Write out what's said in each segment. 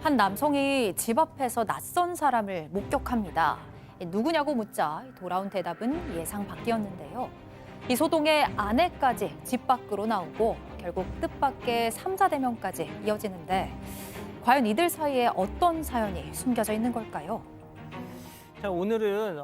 한 남성이 집 앞에서 낯선 사람을 목격합니다. 누구냐고 묻자 돌아온 대답은 예상 밖이었는데요. 이 소동에 아내까지 집 밖으로 나오고 결국 뜻밖의 3자 대면까지 이어지는데 과연 이들 사이에 어떤 사연이 숨겨져 있는 걸까요? 자, 오늘은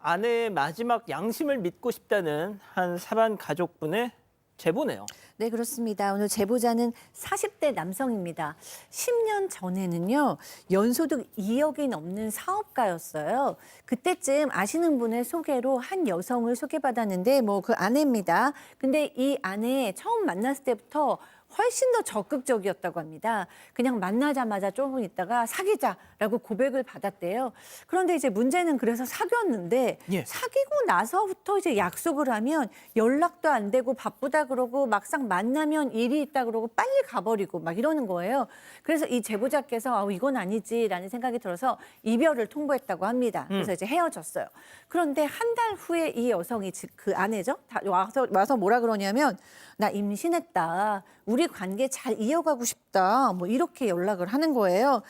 아내의 마지막 양심을 믿고 싶다는 한 사반 가족분의 제보네요. 네, 그렇습니다. 오늘 제보자는 40대 남성입니다. 10년 전에는요, 연소득 2억이 넘는 사업가였어요. 그때쯤 아시는 분의 소개로 한 여성을 소개받았는데, 그 아내입니다. 근데 이 아내 처음 만났을 때부터 훨씬 더 적극적이었다고 합니다. 그냥 만나자마자 조금 있다가 사귀자라고 고백을 받았대요. 그런데 이제 문제는 그래서 사귀었는데 사귀고 나서부터 이제 약속을 하면 연락도 안 되고 바쁘다 그러고 막상 만나면 일이 있다 그러고 빨리 가버리고 막 이러는 거예요. 그래서 이 제보자께서 이건 아니지라는 생각이 들어서 이별을 통보했다고 합니다. 그래서 이제 헤어졌어요. 그런데 한 달 후에 이 여성이 즉 그 아내죠. 와서 뭐라 그러냐면 나 임신했다. 우리 관계 잘 이어가고 싶다. 이렇게 연락을 하는 거예요.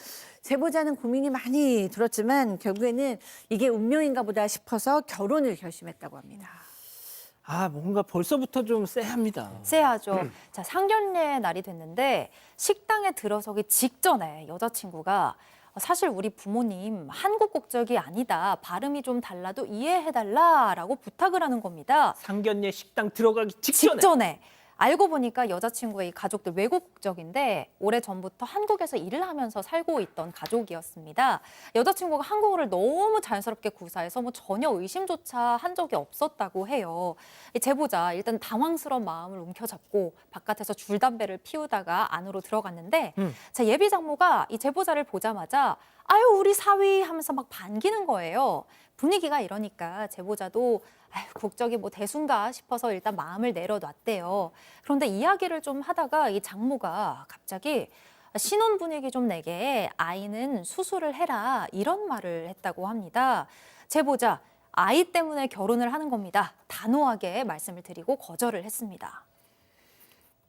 제보자는 고민이 많이 들었지만 결국에는 이게 운명인가 보다 싶어서 결혼을 결심했다고 합니다. 뭔가 벌써부터 좀 쎄합니다. 쎄하죠. 자, 상견례 날이 됐는데 식당에 들어서기 직전에 여자친구가 사실 우리 부모님 한국 국적이 아니다. 발음이 좀 달라도 이해해달라라고 부탁을 하는 겁니다. 상견례 식당 들어가기 직전에. 알고 보니까 여자친구의 가족들 외국 국적인데 오래전부터 한국에서 일을 하면서 살고 있던 가족이었습니다. 여자친구가 한국어를 너무 자연스럽게 구사해서 전혀 의심조차 한 적이 없었다고 해요. 이 제보자 일단 당황스러운 마음을 움켜잡고 바깥에서 줄담배를 피우다가 안으로 들어갔는데 자, 예비 장모가 이 제보자를 보자마자 아유 우리 사위 하면서 막 반기는 거예요. 분위기가 이러니까 제보자도 국적이 대순가 싶어서 일단 마음을 내려놨대요. 그런데 이야기를 좀 하다가 이 장모가 갑자기 신혼 분위기 좀 내게 아이는 수술을 해라 이런 말을 했다고 합니다. 제보자 아이 때문에 결혼을 하는 겁니다. 단호하게 말씀을 드리고 거절을 했습니다.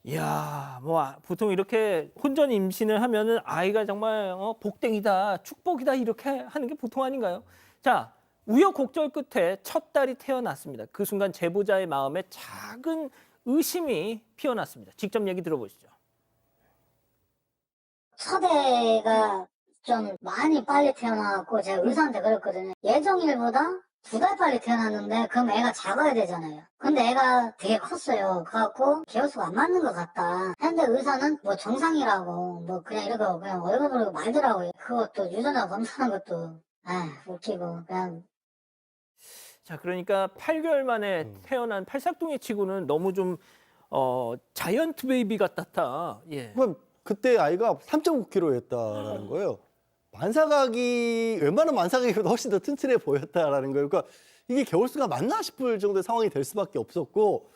이야, 보통 이렇게 혼전 임신을 하면은 아이가 정말 복댕이다, 축복이다 이렇게 하는 게 보통 아닌가요? 자, 우여곡절 끝에 첫 딸이 태어났습니다. 그 순간 제보자의 마음에 작은 의심이 피어났습니다. 직접 얘기 들어보시죠. 첫애가 좀 많이 빨리 태어나갖고 제가 의사한테 그랬거든요. 예정일보다 2달 빨리 태어났는데 그럼 애가 작아야 되잖아요. 근데 애가 되게 컸어요. 그래갖고 개월수가 안 맞는 것 같다. 근데 의사는 정상이라고 그냥 이렇게 그냥 얼굴 보고 말더라고요. 그것도 유전자 검사하는 것도 웃기고 그냥. 자, 그러니까 8개월 만에 태어난 팔싹둥이 치고는 너무 좀 자이언트 베이비 같았다. 예. 그때 아이가 3.5kg였다라는 거예요. 웬만한 만사각이보다 훨씬 더 튼튼해 보였다라는 거예요. 그러니까 이게 개월수가 맞나 싶을 정도의 상황이 될 수밖에 없었고,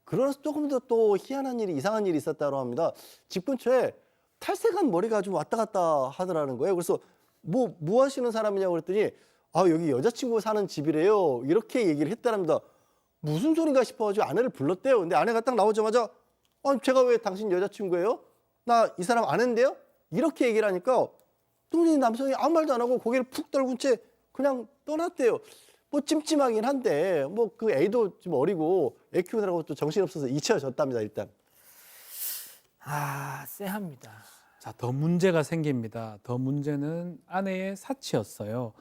그러면서 조금 더 또 희한한 일이, 이상한 일이 있었다고 합니다. 집 근처에 탈색한 머리가 좀 왔다 갔다 하더라는 거예요. 그래서 뭐 하시는 사람이냐고 그랬더니 여기 여자친구 사는 집이래요. 이렇게 얘기를 했다랍니다. 무슨 소린가 싶어가지고 아내를 불렀대요. 근데 아내가 딱 나오자마자 제가 왜 당신 여자친구예요? 나 이 사람 아는데요? 이렇게 얘기를 하니까 또 남성이 아무 말도 안 하고 고개를 푹 떨군 채 그냥 떠났대요. 찜찜하긴 한데 그 애도 좀 어리고 애 키우느라고 또 정신없어서 잊혀졌답니다. 일단. 쎄합니다. 자, 더 문제가 생깁니다. 더 문제는 아내의 사치였어요.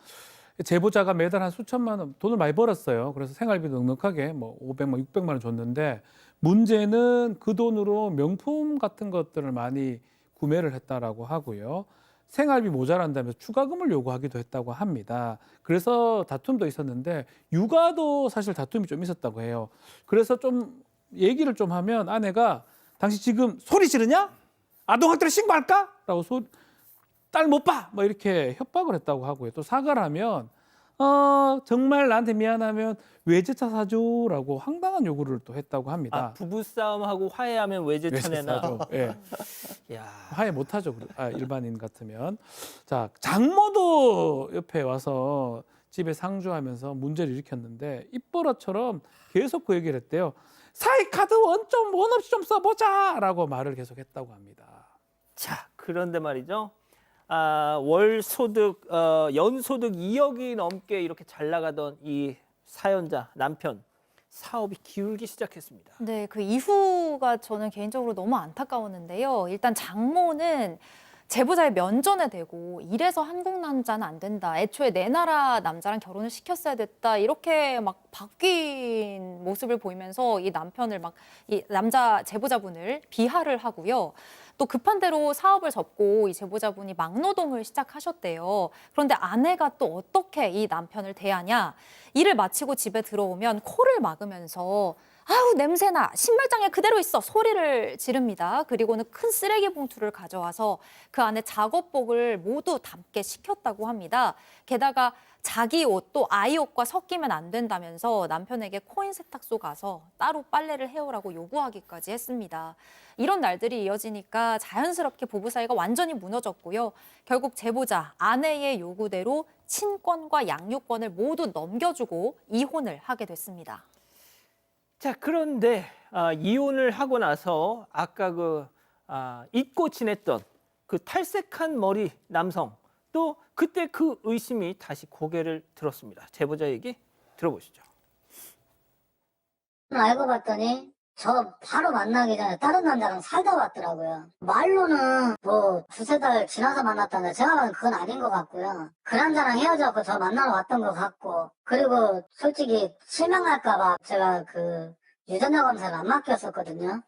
제보자가 매달 한 수천만 원 돈을 많이 벌었어요. 그래서 생활비도 넉넉하게 500만, 600만 원 줬는데 문제는 그 돈으로 명품 같은 것들을 많이 구매를 했다라고 하고요. 생활비 모자란다면서 추가금을 요구하기도 했다고 합니다. 그래서 다툼도 있었는데 육아도 사실 다툼이 좀 있었다고 해요. 그래서 좀 얘기를 좀 하면 아내가 당신 지금 소리 지르냐? 아동학대를 신고할까? 라고 딸 못 봐! 이렇게 협박을 했다고 하고요. 또 사과를 하면 정말 나한테 미안하면 외제차 사줘라고 황당한 요구를 또 했다고 합니다. 부부싸움하고 화해하면 외제차 내나. 예. 야. 화해 못하죠. 일반인 같으면. 자, 장모도 옆에 와서 집에 상주하면서 문제를 일으켰는데 입버릇처럼 계속 그 얘기를 했대요. 사이카드 원 없이 좀 써보자! 라고 말을 계속 했다고 합니다. 자, 그런데 말이죠. 월 소득 연소득 2억이 넘게 이렇게 잘 나가던 이 사연자 남편 사업이 기울기 시작했습니다. 네, 그 이후가 저는 개인적으로 너무 안타까웠는데요. 일단 장모는 제보자의 면전에 대고 이래서 한국 남자는 안 된다. 애초에 내 나라 남자랑 결혼을 시켰어야 됐다. 이렇게 막 바뀐 모습을 보이면서 이 남편을 막 이 남자 제보자분을 비하를 하고요. 또 급한 대로 사업을 접고 이 제보자분이 막노동을 시작하셨대요. 그런데 아내가 또 어떻게 이 남편을 대하냐? 일을 마치고 집에 들어오면 코를 막으면서 아우 냄새나 신발장에 그대로 있어 소리를 지릅니다. 그리고는 큰 쓰레기 봉투를 가져와서 그 안에 작업복을 모두 담게 시켰다고 합니다. 게다가 자기 옷도 아이 옷과 섞이면 안 된다면서 남편에게 코인 세탁소 가서 따로 빨래를 해오라고 요구하기까지 했습니다. 이런 날들이 이어지니까 자연스럽게 부부 사이가 완전히 무너졌고요. 결국 제보자 아내의 요구대로 친권과 양육권을 모두 넘겨주고 이혼을 하게 됐습니다. 자, 그런데 이혼을 하고 나서 아까 잊고 지냈던 그 탈색한 머리 남성 또 그때 그 의심이 다시 고개를 들었습니다. 제보자 얘기 들어보시죠. 알고 봤더니 저 바로 만나기 전에 다른 남자랑 살다 왔더라고요. 말로는 뭐 두세 달 지나서 만났다는데 제가 봐도 그건 아닌 것 같고요. 그 남자랑 헤어져서 저 만나러 왔던 것 같고, 그리고 솔직히 실명할까봐 제가 그 유전자 검사를 안 맡겼었거든요.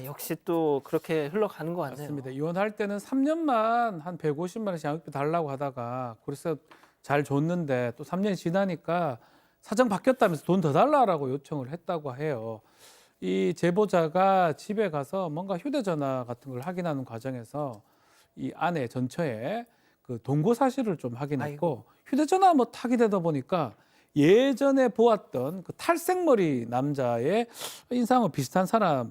역시 또 그렇게 흘러가는 것 같네요. 맞습니다. 이혼할 때는 3년만 한 150만 원씩 양육비 달라고 하다가 그래서 잘 줬는데 또 3년이 지나니까 사정 바뀌었다면서 돈 더 달라고 요청을 했다고 해요. 이 제보자가 집에 가서 뭔가 휴대전화 같은 걸 확인하는 과정에서 이 아내 전처에 그 동거 사실을 좀 확인했고 휴대전화 뭐 타게 되다 보니까 예전에 보았던 그 탈색머리 남자의 인상과 비슷한 사람을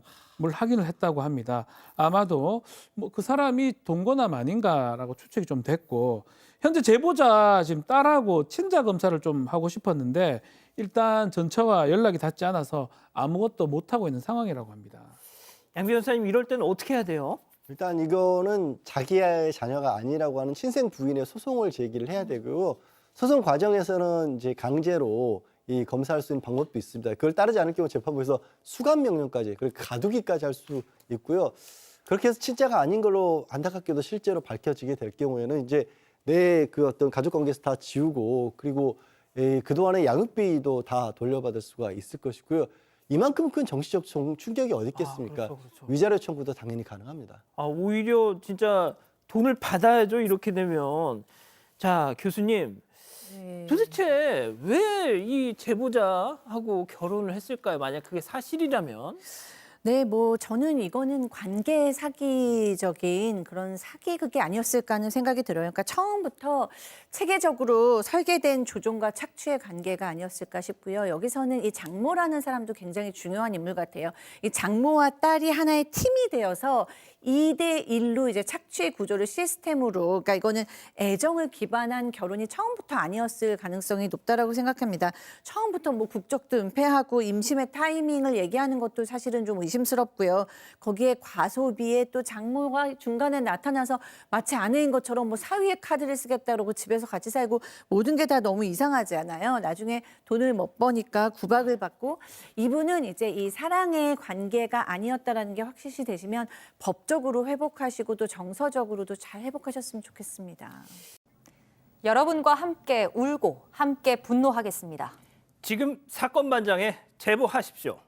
확인을 했다고 합니다. 아마도 뭐 그 사람이 동거남 아닌가라고 추측이 좀 됐고, 현재 제보자 지금 딸하고 친자 검사를 좀 하고 싶었는데 일단 전처와 연락이 닿지 않아서 아무것도 못 하고 있는 상황이라고 합니다. 양 변호사님, 이럴 때는 어떻게 해야 돼요? 일단 이거는 자기의 자녀가 아니라고 하는 친생 부인의 소송을 제기를 해야 되고요. 소송 과정에서는 이제 강제로 이 검사할 수 있는 방법도 있습니다. 그걸 따르지 않을 경우 재판부에서 수감 명령까지, 그리고 가두기까지 할 수 있고요. 그렇게 해서 친자가 아닌 걸로 안타깝게도 실제로 밝혀지게 될 경우에는 이제 내 그 어떤 가족 관계에서 다 지우고, 그리고 그동안의 양육비도 다 돌려받을 수가 있을 것이고요. 이만큼 큰 정치적 충격이 어디 있겠습니까? 그렇죠. 위자료 청구도 당연히 가능합니다. 오히려 진짜 돈을 받아야죠, 이렇게 되면. 자, 교수님, 도대체 왜 이 제보자하고 결혼을 했을까요? 만약 그게 사실이라면? 네, 뭐 저는 이거는 관계 사기적인 그런 사기극이 아니었을까 하는 생각이 들어요. 그러니까 처음부터 체계적으로 설계된 조종과 착취의 관계가 아니었을까 싶고요. 여기서는 이 장모라는 사람도 굉장히 중요한 인물 같아요. 이 장모와 딸이 하나의 팀이 되어서 2대1로 이제 착취 구조를 시스템으로, 그러니까 이거는 애정을 기반한 결혼이 처음부터 아니었을 가능성이 높다라고 생각합니다. 처음부터 뭐 국적도 은폐하고 임신의 타이밍을 얘기하는 것도 사실은 좀 의심스럽고요. 거기에 과소비에 또 장모가 중간에 나타나서 마치 아내인 것처럼 뭐 사위의 카드를 쓰겠다 그러고 집에서 같이 살고 모든 게 다 너무 이상하지 않아요? 나중에 돈을 못 버니까 구박을 받고, 이분은 이제 이 사랑의 관계가 아니었다라는 게 확실시 되시면 법적으로 회복하시고 또 정서적으로도 잘 회복하셨으면 좋겠습니다. 여러분과 함께 울고 함께 분노하겠습니다. 지금 사건 반장에 제보하십시오.